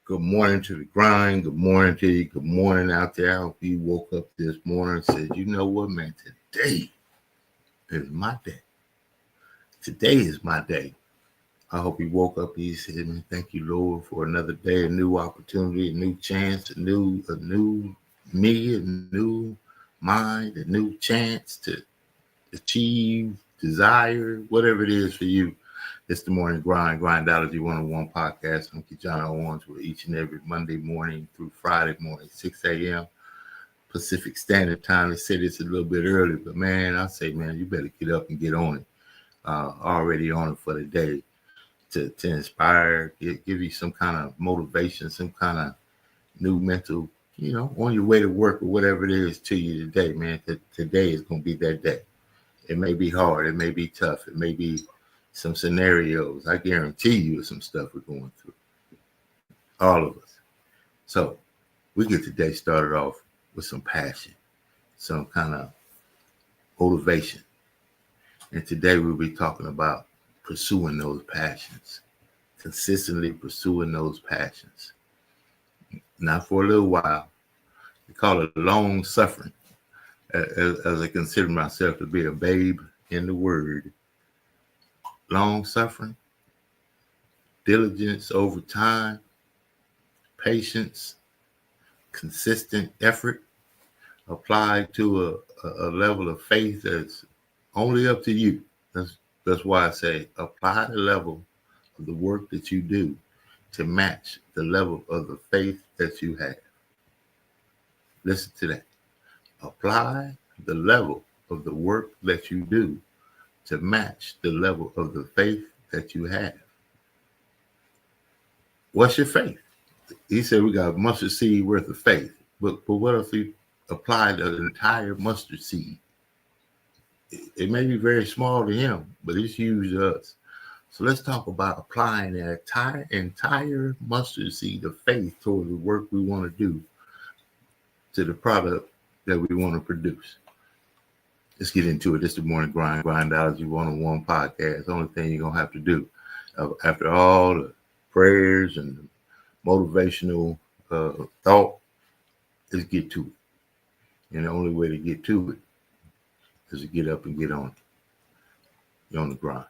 Good morning to the grind. Good morning to you. Good morning out there. I hope you woke up this morning and said, you know what, man, today is my day. Today is my day. I hope you woke up and you said, man, thank you, Lord, for another day, a new opportunity, a new chance, a new me, a new mind, a new chance to achieve, desire, whatever it is for you. It's the Morning Grind Grindology101 Podcast. I'm KeJohnna Owens with each and every Monday morning through Friday morning, 6 a.m. Pacific Standard Time. They said it's a little bit early, but man, I say, man, you better get up and get on it. Already on it for the day to inspire, give you some kind of motivation, some kind of new mental, on your way to work or whatever it is to you today, man. Today is going to be that day. It may be hard. It may be tough. It may be some scenarios. I guarantee you some stuff we're going through. All of us. So we get today started off with some passion, some kind of motivation. And today we'll be talking about pursuing those passions, consistently pursuing those passions. Not for a little while. We call it long suffering, as I consider myself to be a babe in the word. Long suffering, diligence over time, patience, consistent effort applied to a level of faith that's only up to you. That's why I say apply the level of the work that you do to match the level of the faith that you have. Listen to that. Apply the level of the work that you do to match the level of the faith that you have. What's your faith? He said we got a mustard seed worth of faith. But what if we applied an entire mustard seed? It may be very small to him, but it's huge to us. So let's talk about applying that entire mustard seed of faith toward the work we want to do to the product that we want to produce. Let's get into it. This is the Morning Grind Grindology101 Podcast. The only thing you're going to have to do after all the prayers and the motivational thought is get to it. And the only way to get to it is to get up and get on it. You're on the grind.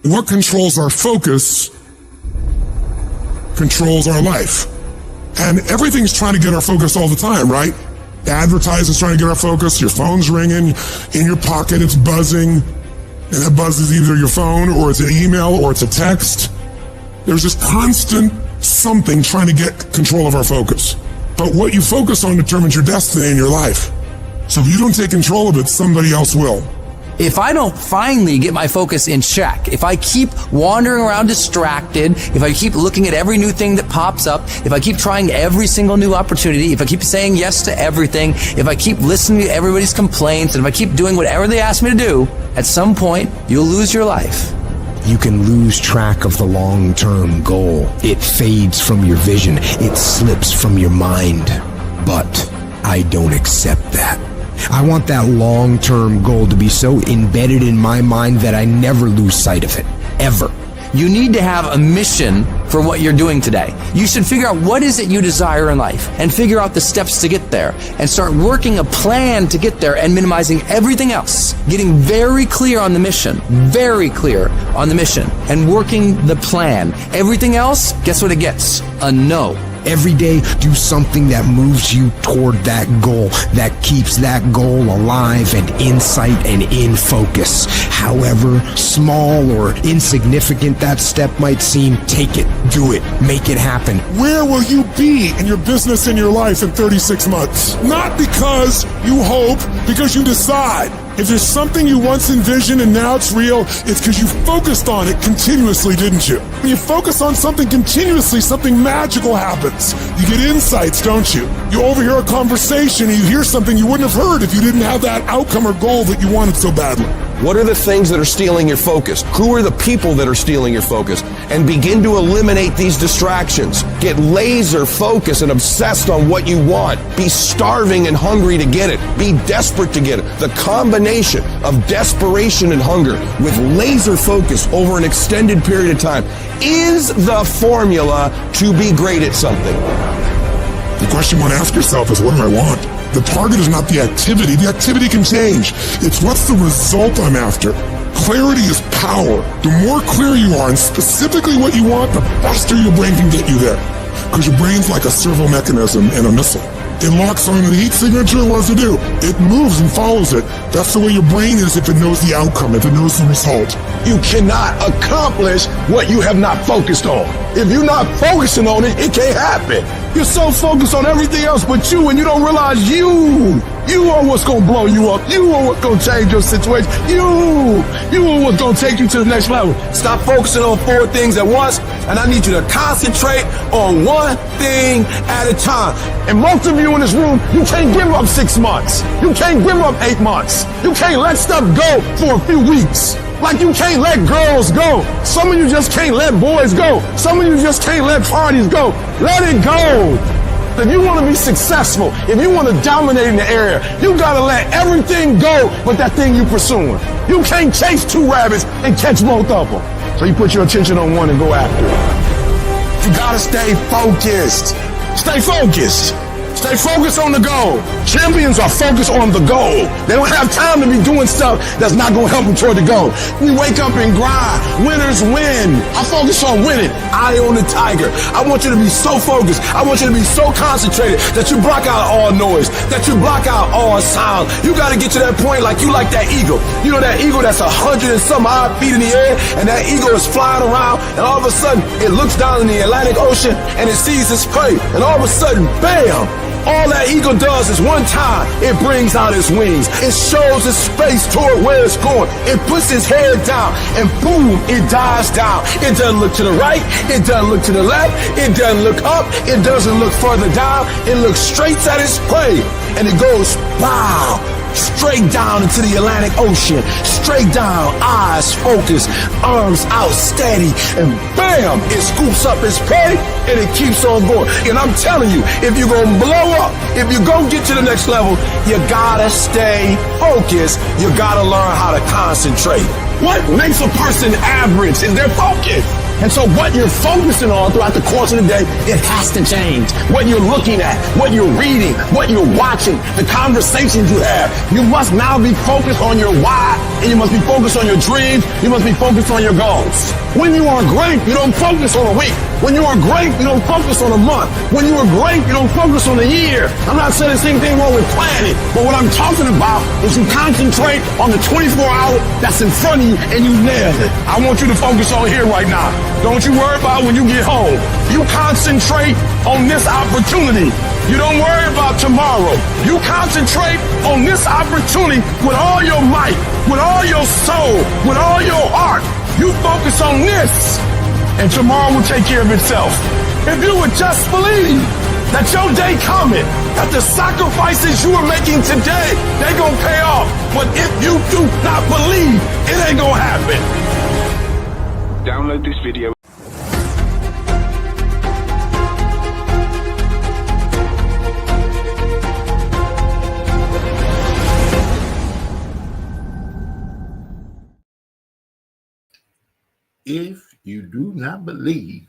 What controls our focus controls our life. And everything's trying to get our focus all the time, right? The advertiser's trying to get our focus. Your phone's ringing. In your pocket, it's buzzing. And that buzz is either your phone or it's an email or it's a text. There's this constant something trying to get control of our focus. But what you focus on determines your destiny in your life. So if you don't take control of it, somebody else will. If I don't finally get my focus in check, if I keep wandering around distracted, if I keep looking at every new thing that pops up, if I keep trying every single new opportunity, if I keep saying yes to everything, if I keep listening to everybody's complaints, and if I keep doing whatever they ask me to do, at some point, you'll lose your life. You can lose track of the long-term goal. It fades from your vision. It slips from your mind. But I don't accept that. I want that long-term goal to be so embedded in my mind that I never lose sight of it, ever. You need to have a mission for what you're doing today. You should figure out what is it you desire in life and figure out the steps to get there and start working a plan to get there and minimizing everything else. Getting very clear on the mission, and working the plan. Everything else, guess what it gets? A no. Every day, do something that moves you toward that goal, that keeps that goal alive and in sight and in focus. However small or insignificant that step might seem, take it, do it, make it happen. Where will you be in your business and your life in 36 months? Not because you hope, because you decide. If there's something you once envisioned and now it's real, it's because you focused on it continuously, didn't you? When you focus on something continuously, something magical happens. You get insights, don't you? You overhear a conversation and you hear something you wouldn't have heard if you didn't have that outcome or goal that you wanted so badly. What are the things that are stealing your focus? Who are the people that are stealing your focus? And begin to eliminate these distractions. Get laser focused and obsessed on what you want. Be starving and hungry to get it. Be desperate to get it. The combination of desperation and hunger with laser focus over an extended period of time is the formula to be great at something. The question you want to ask yourself is, what do I want? The target is not the activity. The activity can change. It's what's the result I'm after. Clarity is power. The more clear you are and specifically what you want, the faster your brain can get you there. Because your brain's like a servo mechanism in a missile. It locks on the heat signature and what does it do? It moves and follows it. That's the way your brain is if it knows the outcome, if it knows the result. You cannot accomplish what you have not focused on. If you're not focusing on it, it can't happen. You're so focused on everything else but you, and you don't realize you are what's going to blow you up. You are what's going to change your situation. You are what's going to take you to the next level. Stop focusing on 4 things at once, and I need you to concentrate on one thing at a time. And most of you in this room, you can't give up 6 months. You can't give up 8 months. You can't let stuff go for a few weeks. Like you can't let girls go. Some of you just can't let boys go. Some of you just can't let parties go. Let it go. If you want to be successful, if you want to dominate in the area, you got to let everything go but that thing you're pursuing. You can't chase 2 rabbits and catch both of them. So you put your attention on one and go after it. You got to stay focused. Stay focused. Stay focused on the goal. Champions are focused on the goal. They don't have time to be doing stuff that's not going to help them toward the goal. We wake up and grind. Winners win. I focus on winning. Eye on the tiger. I want you to be so focused. I want you to be so concentrated that you block out all noise, that you block out all sound. You got to get to that point like you like that eagle. You know that eagle that's 100 and some odd feet in the air, and that eagle is flying around, and all of a sudden it looks down in the Atlantic Ocean and it sees its prey, and all of a sudden, bam! All that eagle does is one time, it brings out its wings. It shows its face toward where it's going. It puts its head down, and boom, it dives down. It doesn't look to the right. It doesn't look to the left. It doesn't look up. It doesn't look further down. It looks straight at its prey, and it goes, wow, straight down into the Atlantic Ocean. Straight down, eyes focused, arms out steady, and bam, it scoops up its prey, and it keeps on going. And I'm telling you, if you're going to blow up, if you're going to get to the next level, you got to stay focused. You got to learn how to concentrate. What makes a person average is their focus. And so what you're focusing on throughout the course of the day, it has to change. What you're looking at, what you're reading, what you're watching, the conversations you have. You must now be focused on your why, and you must be focused on your dreams. You must be focused on your goals. When you are great, you don't focus on a week. When you are great, you don't focus on a month. When you are great, you don't focus on a year. I'm not saying there's anything wrong with planning, but what I'm talking about is you concentrate on the 24 hour that's in front of you and you nail it. I want you to focus on here right now. Don't you worry about when you get home. You concentrate on this opportunity. You don't worry about tomorrow. You concentrate on this opportunity with all your might, with all your soul, with all your heart. You focus on this, and tomorrow will take care of itself. If you would just believe that your day coming, that the sacrifices you are making today, they gonna pay off. But if you do not believe, it ain't gonna happen. Download this video. If you do not believe,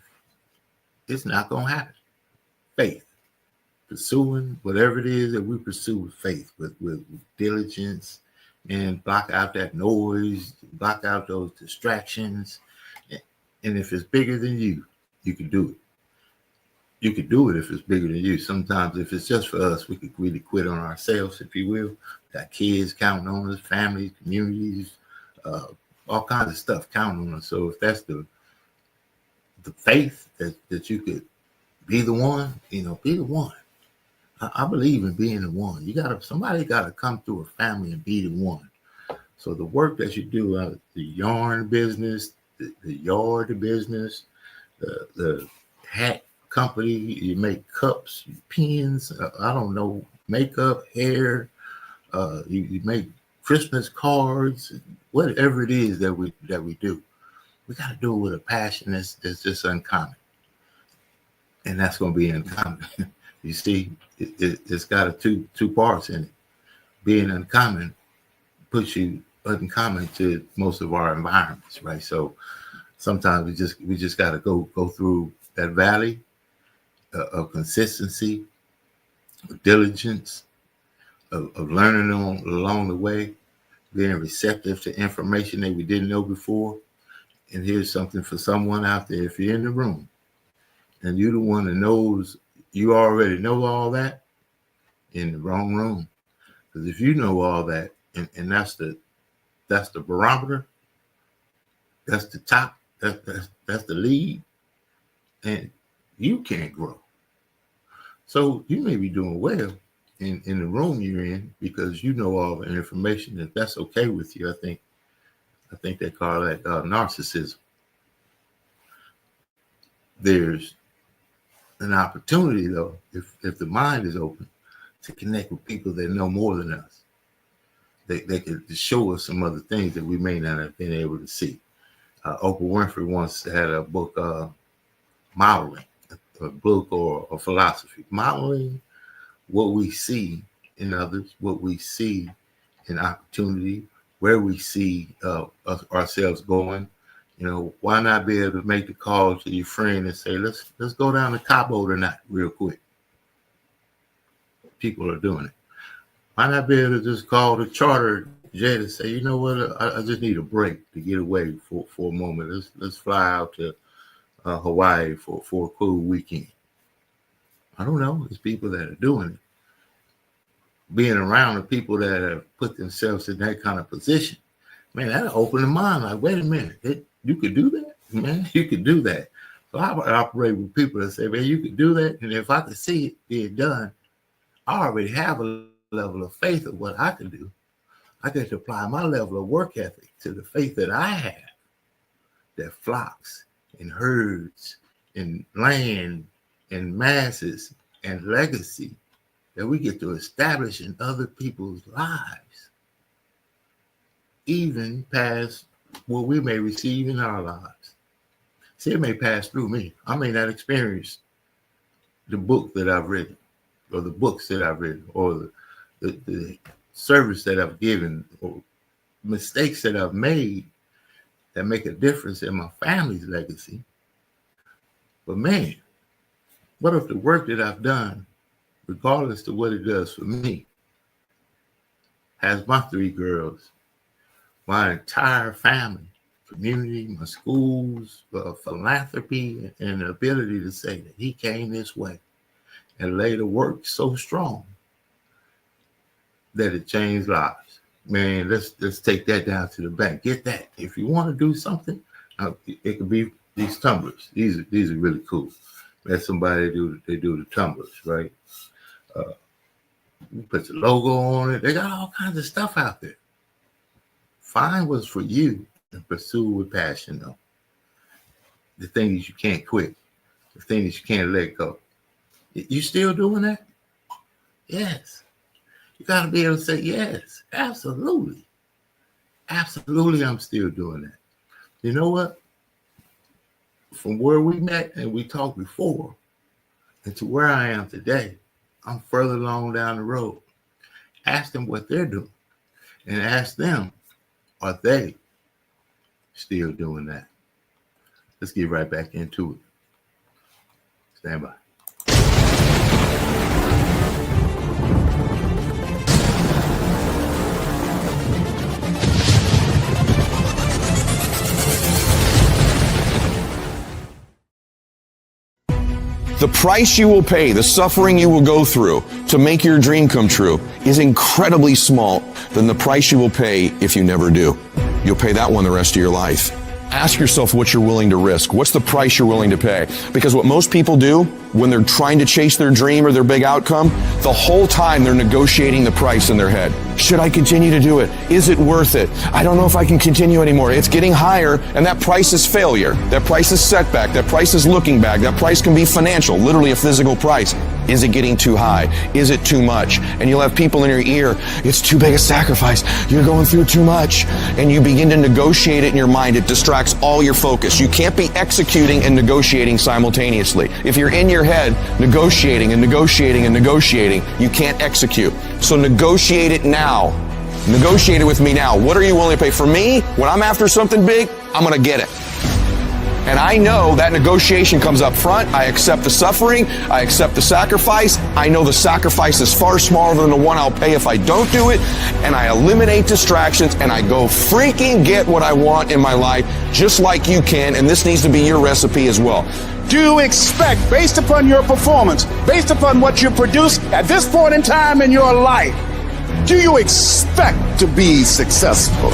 it's not going to happen. Faith. Pursuing whatever it is that we pursue with faith, with diligence, and block out that noise, block out those distractions. And if it's bigger than you, you can do it. You can do it if it's bigger than you. Sometimes if it's just for us, we could really quit on ourselves, if you will. Got kids counting on us, families, communities, all kinds of stuff counting on us. So if that's the faith that you could be the one, be the one. I believe in being the one. Somebody gotta come through a family and be the one. So the work that you do out of the yarn business, the yard business, the hat company, you make cups, pens, I don't know, makeup, hair, you make Christmas cards, whatever it is that we do, we got to do it with a passion that's just uncommon. And that's going to be uncommon. You see, it's got two parts in it. Being uncommon puts you uncommon to most of our environments, right? So sometimes we just got to go through that valley of consistency, of diligence, of learning along the way, being receptive to information that we didn't know before. And here's something for someone out there. If you're in the room and you're the one that knows you already know all that, in the wrong room. Because if you know all that, and that's the barometer, that's the top, that's the lead, and you can't grow. So you may be doing well in the room you're in because you know all the information. If that's okay with you, I think they call that narcissism. There's an opportunity, though, if the mind is open, to connect with people that know more than us. They could show us some other things that we may not have been able to see. Oprah Winfrey once had a book, Modeling, a book or a philosophy. Modeling what we see in others, what we see in opportunity, where we see ourselves going. You know, why not be able to make the call to your friend and say, let's go down to Cabo tonight real quick. People are doing it. Why not be able to just call the charter jet and say, you know what, I just need a break to get away for a moment. Let's fly out to Hawaii for a cool weekend. I don't know. There's people that are doing it. Being around the people that have put themselves in that kind of position, man, that'll open the mind. Like, wait a minute, you could do that? Man, you could do that. So I operate with people that say, man, you could do that. And if I could see it being done, I already have a level of faith of what I can do. I get to apply my level of work ethic to the faith that I have, that flocks and herds and land and masses and legacy that we get to establish in other people's lives, even past what we may receive in our lives. See, it may pass through me. I may not experience the book that I've written, or the books that I've written, or the service that I've given, or mistakes that I've made that make a difference in my family's legacy. But man, what if the work that I've done, regardless of what it does for me, has my 3 girls, my entire family, community, my schools, philanthropy, and the ability to say that he came this way and laid the work so strong that it changed lives. Man, let's take that down to the bank. Get that. If you want to do something, it could be these tumblers. These are really cool. Let somebody do the tumblers, right? You put the logo on it. They got all kinds of stuff out there. Find what's for you and pursue with passion, though. The things you can't quit, the things you can't let go. You still doing that? Yes. You got to be able to say, yes, absolutely. Absolutely, I'm still doing that. You know what? From where we met and we talked before and to where I am today, I'm further along down the road. Ask them what they're doing and ask them, are they still doing that? Let's get right back into it. Stand by. The price you will pay, the suffering you will go through to make your dream come true is incredibly small than the price you will pay if you never do. You'll pay that one the rest of your life. Ask yourself what you're willing to risk. What's the price you're willing to pay? Because what most people do when they're trying to chase their dream or their big outcome, the whole time they're negotiating the price in their head. Should I continue to do it? Is it worth it? I don't know if I can continue anymore. It's getting higher, and that price is failure. That price is setback. That price is looking back. That price can be financial, literally a physical price. Is it getting too high? Is it too much? And you'll have people in your ear, it's too big a sacrifice. You're going through too much. And you begin to negotiate it in your mind. It distracts all your focus. You can't be executing and negotiating simultaneously. If you're in your head negotiating and negotiating and negotiating, you can't execute. So negotiate it now. Negotiate it with me now. What are you willing to pay? For me, when I'm after something big, I'm going to get it. And I know that negotiation comes up front. I accept the suffering. I accept the sacrifice. I know the sacrifice is far smaller than the one I'll pay if I don't do it. And I eliminate distractions and I go freaking get what I want in my life, just like you can. And this needs to be your recipe as well. Do you expect, based upon your performance, based upon what you produce at this point in time in your life, do you expect to be successful?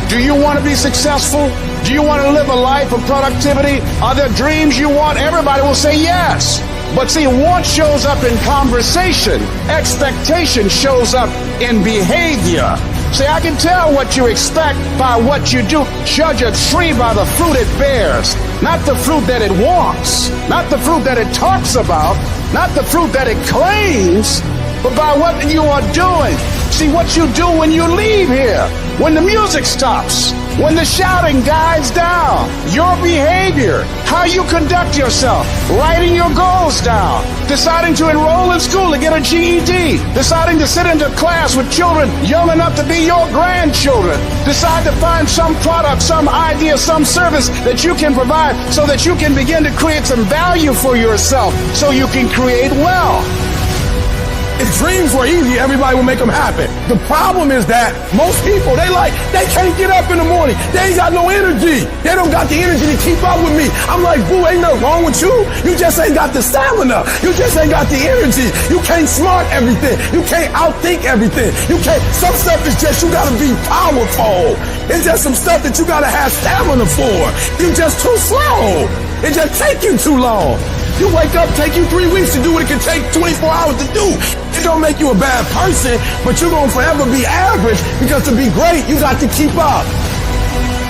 Do you want to be successful? Do you want to live a life of productivity? Are there dreams you want? Everybody will say yes. But see, want shows up in conversation. Expectation shows up in behavior. See, I can tell what you expect by what you do. Judge a tree by the fruit it bears, not the fruit that it wants, not the fruit that it talks about, not the fruit that it claims, but by what you are doing. See, what you do when you leave here, when the music stops, when the shouting dies down, your behavior, how you conduct yourself, writing your goals down, deciding to enroll in school to get a GED, deciding to sit into class with children young enough to be your grandchildren, decide to find some product, some idea, some service that you can provide so that you can begin to create some value for yourself so you can create wealth. If dreams were easy, everybody would make them happen. The problem is that most people, they can't get up in the morning. They ain't got no energy. They don't got the energy to keep up with me. I'm like, boo, ain't nothing wrong with you. You just ain't got the stamina. You just ain't got the energy. You can't smart everything. You can't outthink everything. Some stuff is just, you gotta be powerful. It's just some stuff that you gotta have stamina for. You just too slow. It just take you too long. You wake up, take you 3 weeks to do what it can take 24 hours to do. It don't make you a bad person, but you're gonna forever be average because to be great, you got to keep up.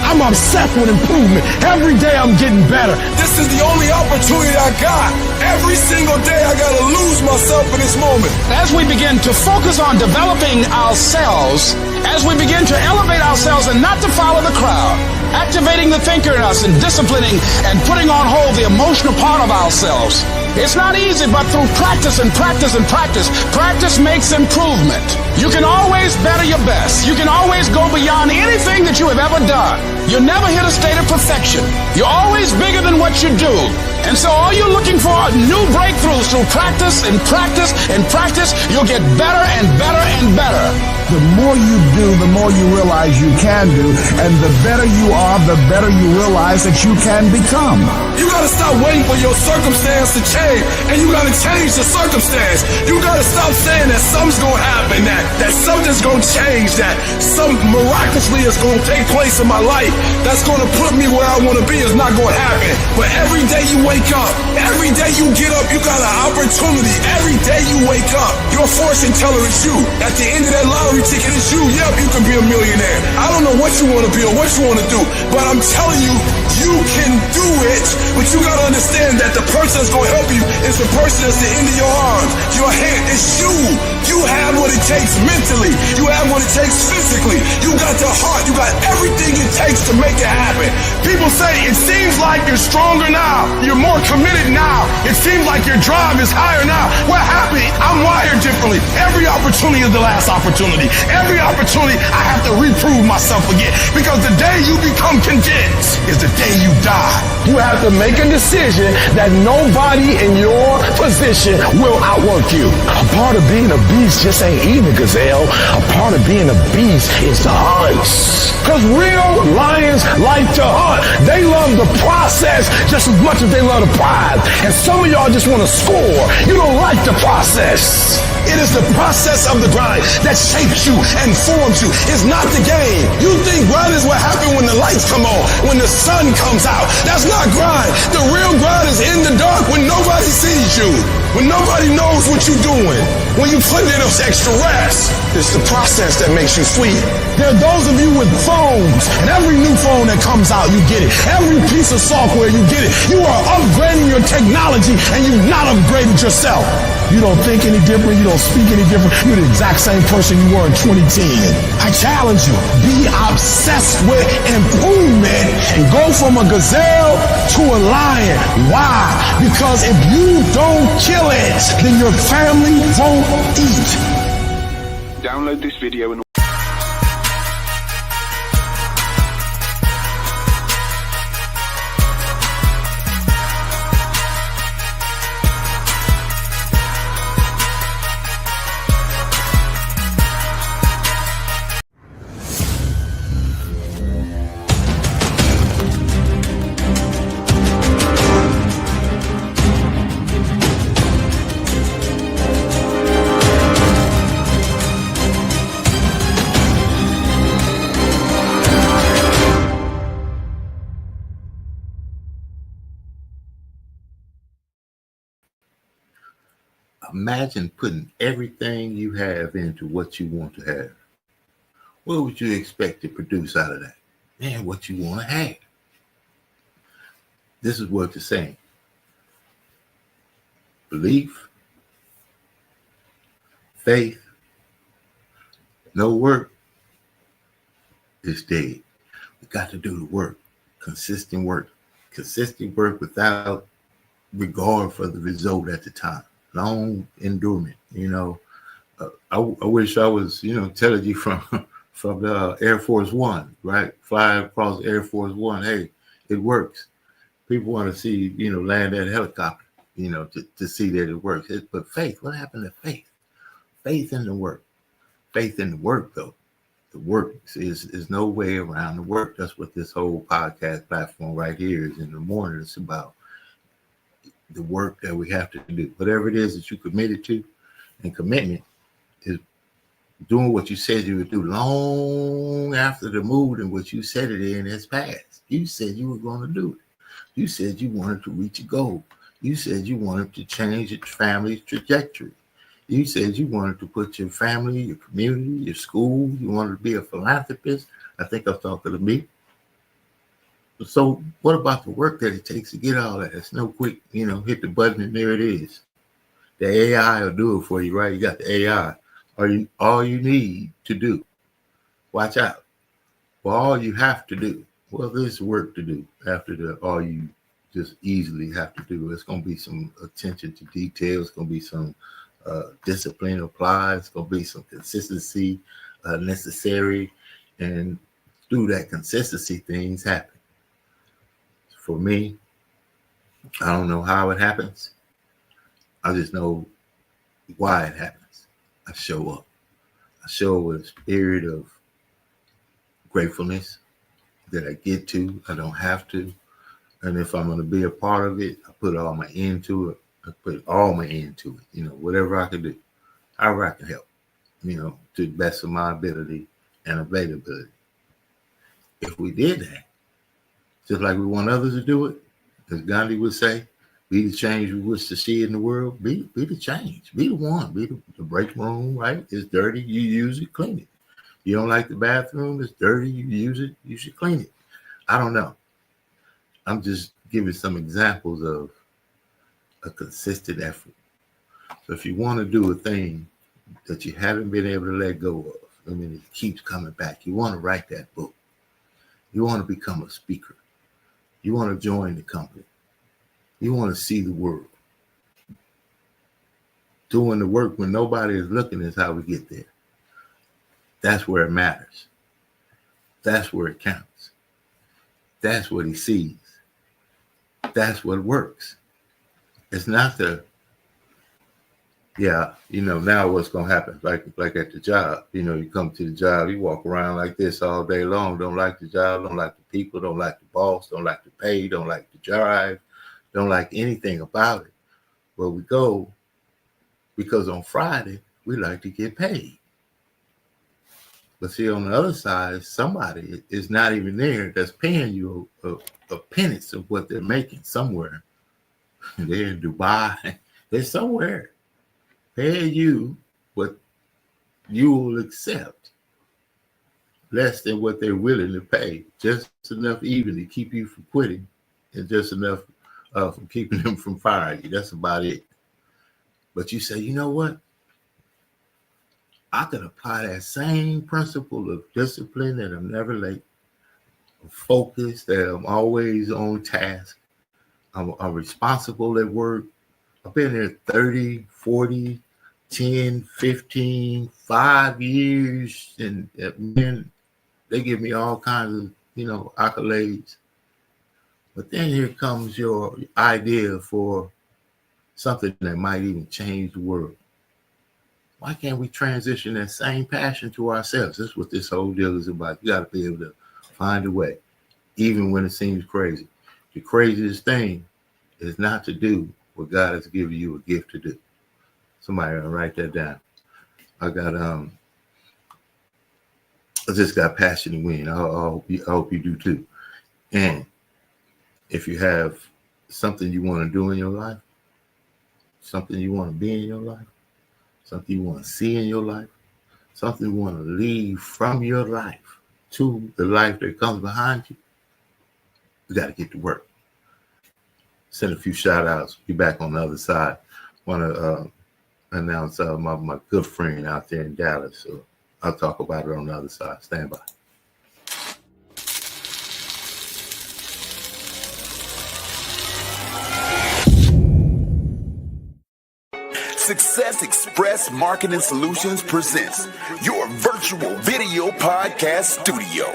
I'm obsessed with improvement. Every day I'm getting better. This is the only opportunity I got. Every single day I gotta lose myself in this moment. As we begin to focus on developing ourselves, as we begin to elevate ourselves and not to follow the crowd, activating the thinker in us and disciplining and putting on hold the emotional part of ourselves. It's not easy, but through practice and practice and practice, practice makes improvement. You can always better your best. You can always go beyond anything that you have ever done. You'll never hit a state of perfection. You're always bigger than what you do. And so all you're looking for are new breakthroughs through practice and practice and practice. You'll get better and better and better. The more you do, the more you realize you can do, and the better you are, the better you realize that you can become. You gotta stop waiting for your circumstance to change, and you gotta change the circumstance. You gotta stop saying that something's gonna happen, that something's gonna change, that something miraculously is gonna take place in my life that's gonna put me where I wanna be is not gonna happen. But every day you wake up, every day you get up, you got an opportunity. Every day you wake up, your fortune teller is you. At the end of that lottery ticket is you. Yep, you can be a millionaire. I don't know what you want to be or what you want to do, but I'm telling you, you can do it. But you got to understand that the person that's going to help you is the person that's the end of your arms. Your hand is you. You have what it takes mentally. You have what it takes physically. You got the heart. You got everything it takes to make it happen. People say it seems like you're stronger now. You're more committed now. It seems like your drive is higher now. What happened? I'm wired differently. Every opportunity is the last opportunity. Every opportunity I have to reprove myself again, because the day you become content is the day you die. You have to make a decision that nobody in your position will outwork you. A part of being a beast just ain't eating a gazelle. A part of being a beast is to hunt. Because real lions like to hunt. They love the process just as much as they love the prize. And some of y'all just want to score. You don't like the process. It is the process of the grind that shapes you and forms you. It's not the game. You think grind is what happens when the lights come on, when the sun comes out. That's not grind. The real grind is in the dark when nobody sees you, when nobody knows what you're doing, when you put in those extra reps. It's the process that makes you sweet. There are those of you with phones, and every new phone that comes out, you get it. Every piece of software, you get it. You are upgrading your technology, and you've not upgraded yourself. You don't think any different. You don't speak any different. You're the exact same person you were in 2010. I challenge you, be obsessed with improvement and go from a gazelle to a lion. Why? Because if you don't kill it, then your family won't eat. Download this video and imagine putting everything you have into what you want to have. What would you expect to produce out of that? Man, what you want to have. This is what it's saying. Belief, faith, no work is dead. We got to do the work, consistent work without regard for the result at the time. Long endurance, I wish I was, telling you from the Air Force One, right? Fly across Air Force One. Hey, it works. People want to see, land that helicopter, to see that it works. But faith, what happened to faith? Faith in the work. Faith in the work, though. The work is no way around the work. That's what this whole podcast platform right here is in the morning. It's about the work that we have to do. Whatever it is that you committed to, and commitment is doing what you said you would do long after the mood in which you said it in has passed. You said you were going to do it. You said you wanted to reach a goal. You said you wanted to change your family's trajectory. You said you wanted to put your family, your community, your school, you wanted to be a philanthropist. I think I'm talking to me. So what about the work that it takes to get all that? It's no quick, hit the button and there it is. The AI will do it for you, right? You got the AI. All you need to do. Watch out. Well, all you have to do. Well, there's work to do after all you just easily have to do. It's going to be some attention to detail. It's going to be some discipline applied. It's going to be some consistency necessary. And through that consistency, things happen. For me, I don't know how it happens. I just know why it happens. I show up. I show up with a spirit of gratefulness that I get to. I don't have to. And if I'm going to be a part of it, I put all my into it. I put all my into it. Whatever I can do, however I can help, to the best of my ability and availability. If we did that, just like we want others to do it, as Gandhi would say, be the change we wish to see in the world. Be the change. Be the one. Be the break room, right? It's dirty. You use it, clean it. You don't like the bathroom, it's dirty. You use it, you should clean it. I don't know. I'm just giving some examples of a consistent effort. So if you want to do a thing that you haven't been able to let go of, it keeps coming back. You want to write that book. You want to become a speaker. You want to join the company. You want to see the world. Doing the work when nobody is looking is how we get there. That's where it matters. That's where it counts. That's what he sees. That's what works. It's not now what's going to happen? Like at the job, you come to the job, you walk around like this all day long, don't like the job, don't like the people, don't like the boss, don't like the pay, don't like the drive, don't like anything about it. Well, we go because on Friday, we like to get paid. But see, on the other side, somebody is not even there that's paying you a penance of what they're making somewhere. They're in Dubai. They're somewhere. Pay you what you will accept less than what they're willing to pay, just enough even to keep you from quitting and just enough from keeping them from firing you. That's about it. But you say, you know what? I could apply that same principle of discipline, that I'm never late, of focus, that I'm always on task. I'm responsible at work. I've been there 30, 40, 10, 15, 5 years, and then they give me all kinds of, accolades. But then here comes your idea for something that might even change the world. Why can't we transition that same passion to ourselves? That's what this whole deal is about. You got to be able to find a way, even when it seems crazy. The craziest thing is not to do what God has given you a gift to do. Somebody write that down. I just got passion to win. I hope you do too. And if you have something you want to do in your life, something you want to be in your life, something you want to see in your life, something you want to leave from your life to the life that comes behind you, you got to get to work. Send a few shout outs. Be back on the other side. Want to announce my good friend out there in Dallas. So I'll talk about it on the other side. Stand by. Success Express Marketing Solutions presents your virtual video podcast studio.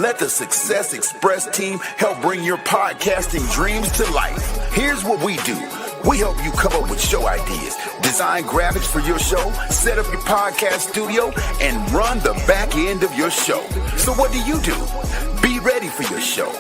Let the Success Express team help bring your podcasting dreams to life. Here's what we do. We help you come up with show ideas, design graphics for your show, set up your podcast studio, and run the back end of your show. So what do? Be ready for your show.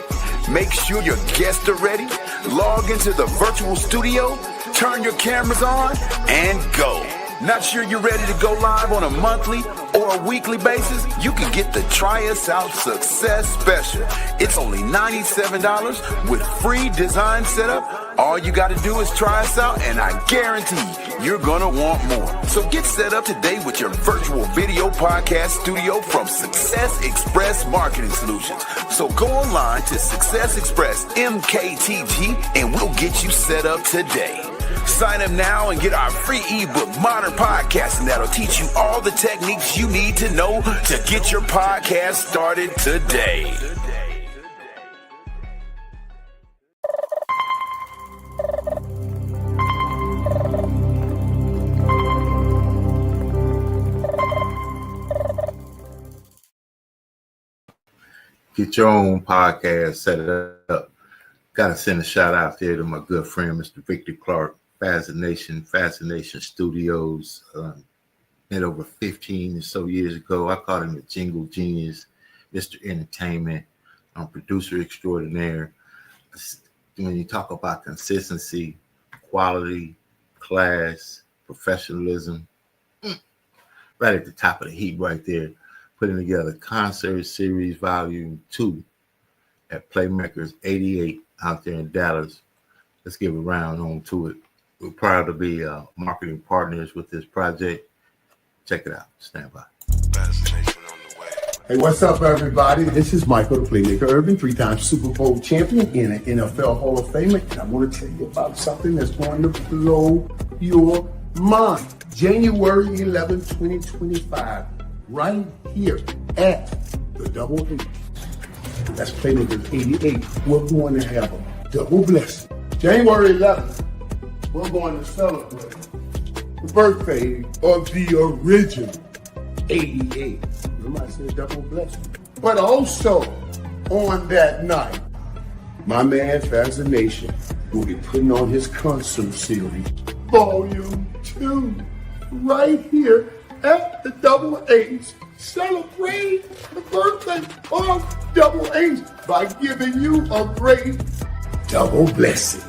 Make sure your guests are ready. Log into the virtual studio, turn your cameras on, and go. Not sure you're ready to go live on a monthly or a weekly basis? You can get the Try Us Out Success Special. It's only $97 with free design setup. All you got to do is try us out, and I guarantee you're going to want more. So get set up today with your virtual video podcast studio from Success Express Marketing Solutions. So go online to Success Express MKTG, and we'll get you set up today. Sign up now and get our free ebook, Modern Podcasting, that'll teach you all the techniques you need to know to get your podcast started today. Get your own podcast, set it up. Got to send a shout out there to my good friend, Mr. Victor Clark, Fascination Studios. Met over 15 or so years ago. I called him a jingle genius, Mr. Entertainment, producer extraordinaire. When you talk about consistency, quality, class, professionalism, right at the top of the heap right there, putting together Concert Series Volume 2 at Playmakers 88 out there in Dallas. Let's give a round on to it. We're proud to be marketing partners with this project. Check it out. Stand by. Hey, what's up, everybody? This is Michael, the Playmaker Urban, 3-time Super Bowl champion and an NFL Hall of Famer. And I want to tell you about something that's going to blow your mind. January 11, 2025, right here at the Double H. That's Playmakers 88. We're going to have a double blessing. January 11th, we're going to celebrate the birthday of the original 88. Somebody said double blessing. But also, on that night, my man Fascination will be putting on his concert series, Volume 2, right here at the Double H. Celebrate the birthday of Double H by giving you a great double blessing.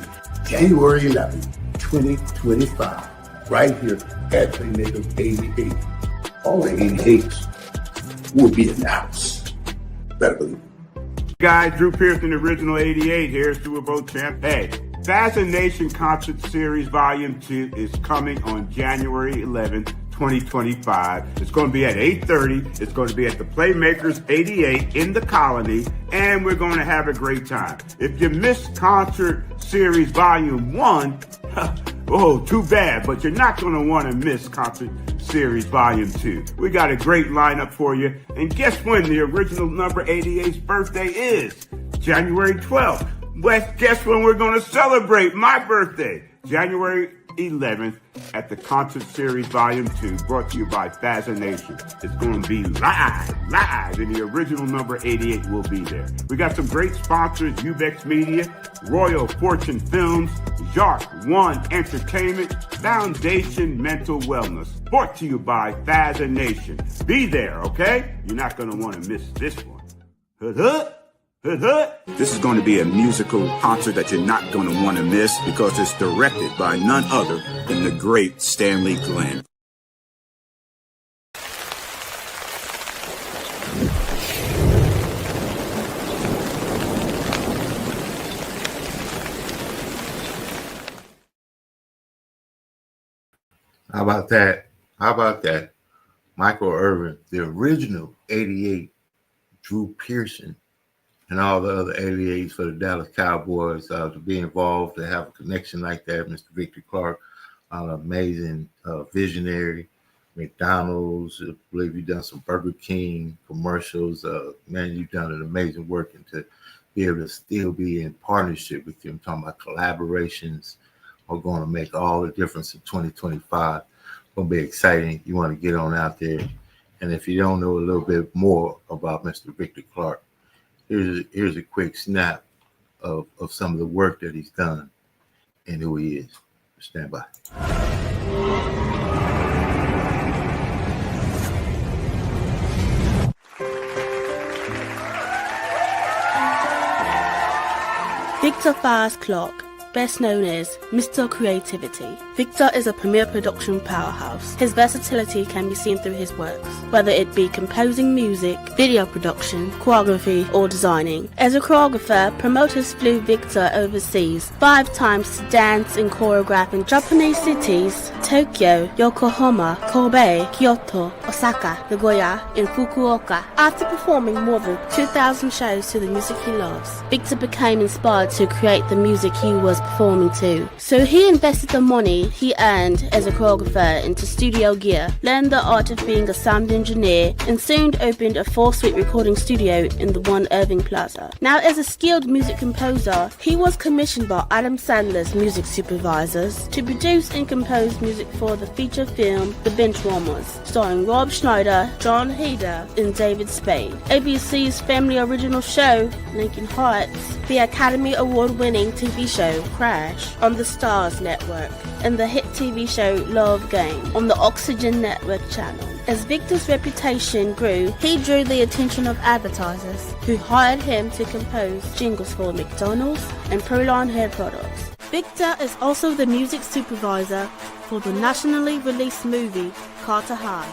January 11th, 2025, right here at Playmakers 88. All the 88s will be announced. Better believe it. Guys, Drew Pearson, original 88 here, Super Bowl champ. Hey, Fascination Concert Series Volume 2 is coming on January 11th, 2025. It's going to be at 8:30. It's going to be at the Playmakers 88 in the Colony, and we're going to have a great time. If you missed Concert Series Volume 1, oh, too bad, but you're not going to want to miss Concert Series Volume 2. We got a great lineup for you, and guess when the original number 88's birthday is? January 12th. Well, guess when we're going to celebrate my birthday? January 11th at the Concert Series Volume 2, brought to you by Fascination. It's going to be live, and the original number 88 will be there. We got some great sponsors: Ubex Media, Royal Fortune Films, Jark One Entertainment, Foundation Mental Wellness, brought to you by Fascination. Be there, okay? You're not going to want to miss this one. Hood. This is going to be a musical concert that you're not going to want to miss because it's directed by none other than the great Stanley Glenn. How about that? Michael Irvin, the original 88, Drew Pearson, and all the other 88s for the Dallas Cowboys to be involved, to have a connection like that. Mr. Victor Clark, an amazing visionary. McDonald's, I believe you've done some Burger King commercials. Man, you've done an amazing work, and to be able to still be in partnership with you. I'm talking about collaborations are going to make all the difference in 2025. Going to be exciting. You want to get on out there. And if you don't know a little bit more about Mr. Victor Clark, here's a quick snap of some of the work that he's done and who he is. Stand by. Victor Fires Clark, best known as Mr. Creativity. Victor is a premier production powerhouse. His versatility can be seen through his works, whether it be composing music, video production, choreography, or designing. As a choreographer, promoters flew Victor overseas 5 times to dance and choreograph in Japanese cities: Tokyo, Yokohama, Kobe, Kyoto, Osaka, Nagoya, and Fukuoka. After performing more than 2,000 shows to the music he loves, Victor became inspired to create the music he was performing to. So he invested the money he earned as a choreographer into studio gear, learned the art of being a sound engineer, and soon opened a 4-suite recording studio in the One Irving Plaza. Now, as a skilled music composer, he was commissioned by Adam Sandler's music supervisors to produce and compose music for the feature film The Benchwarmers, starring Rob Schneider, John Heder, and David Spade. ABC's family original show, Lincoln Heights, the Academy Award-winning TV show Crash on the Stars Network, and the hit TV show Love Game on the Oxygen Network channel. As Victor's reputation grew, he drew the attention of advertisers, who hired him to compose jingles for McDonald's and Proline hair products. Victor is also the music supervisor for the nationally released movie Carter High,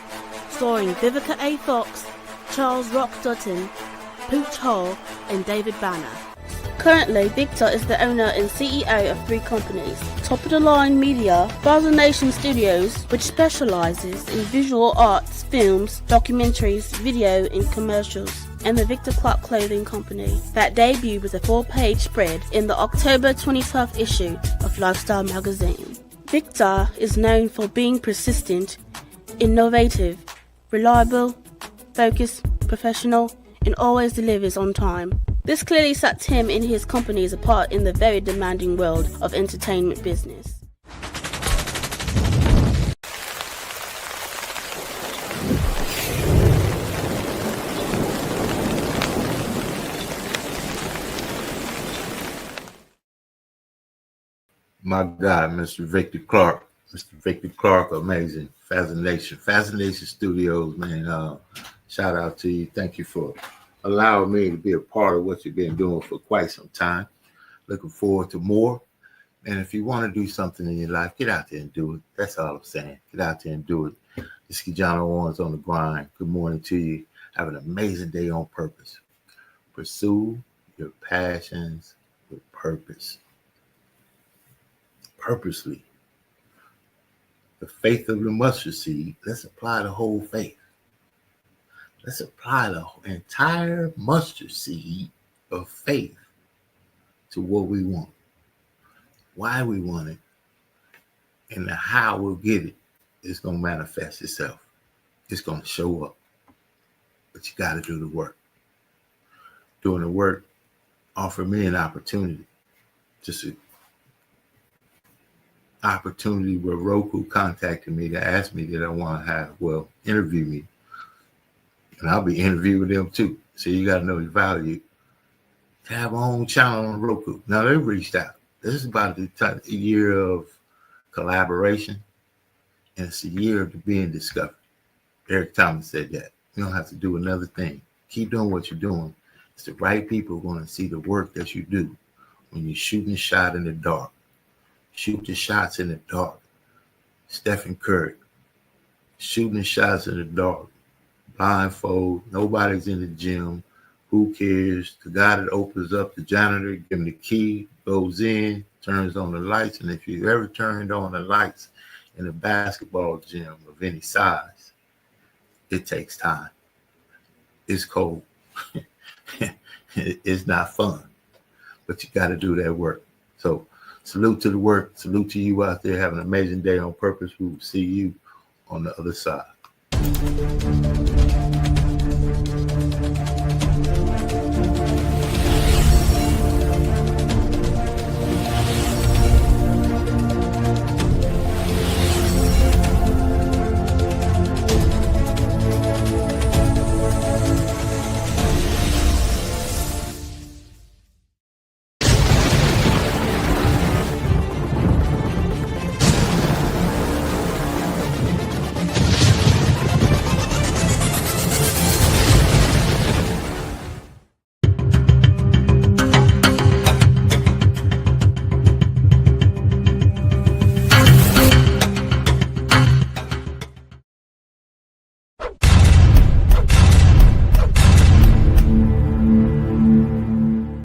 starring Vivica A. Fox, Charles Rock Dutton, Pooch Hall, and David Banner. Currently, Victor is the owner and CEO of 3 companies: Top of the Line Media, Basel Nation Studios, which specializes in visual arts, films, documentaries, video, and commercials, and the Victor Clark Clothing Company, that debuted with a 4-page spread in the October 2012 issue of Lifestyle magazine. Victor is known for being persistent, innovative, reliable, focused, professional, and always delivers on time. This clearly sets him and his companies apart in the very demanding world of entertainment business. My God, Mr. Victor Clark. Mr. Victor Clark, amazing. Fascination Studios, man. Shout out to you. Thank you for allowing me to be a part of what you've been doing for quite some time. Looking forward to more. And if you want to do something in your life, get out there and do it. That's all I'm saying. Get out there and do it. This is KeJohnna Owens on the grind. Good morning to you. Have an amazing day on purpose. Pursue your passions with purpose. Purposely. the faith of the mustard seed. Let's apply the whole faith. Let's apply the entire mustard seed of faith to what we want, why we want it, and the how we'll get it is going to manifest itself. It's going to show up. But you got to do the work. Doing the work offered me an opportunity. Just an opportunity where Roku contacted me to ask me that I want to interview me. And I'll be interviewing them too. So you got to know the value to have our own channel on Roku. Now they reached out. This is about the year of collaboration, and it's a year of being discovered. Eric Thomas said that. You don't have to do another thing. Keep doing what you're doing. It's the right people going to see the work that you do when you're shooting a shot in the dark. Shoot the shots in the dark. Stephen Curry, shooting the shots in the dark. Blindfold, nobody's in the gym. Who cares? The guy that opens up, the janitor, give him the key, goes in, turns on the lights. And if you've ever turned on the lights in a basketball gym of any size, it takes time. It's cold. It's not fun, but you got to do that work. So salute to the work. Salute to you out there. Have an amazing day on purpose. We will see you on the other side.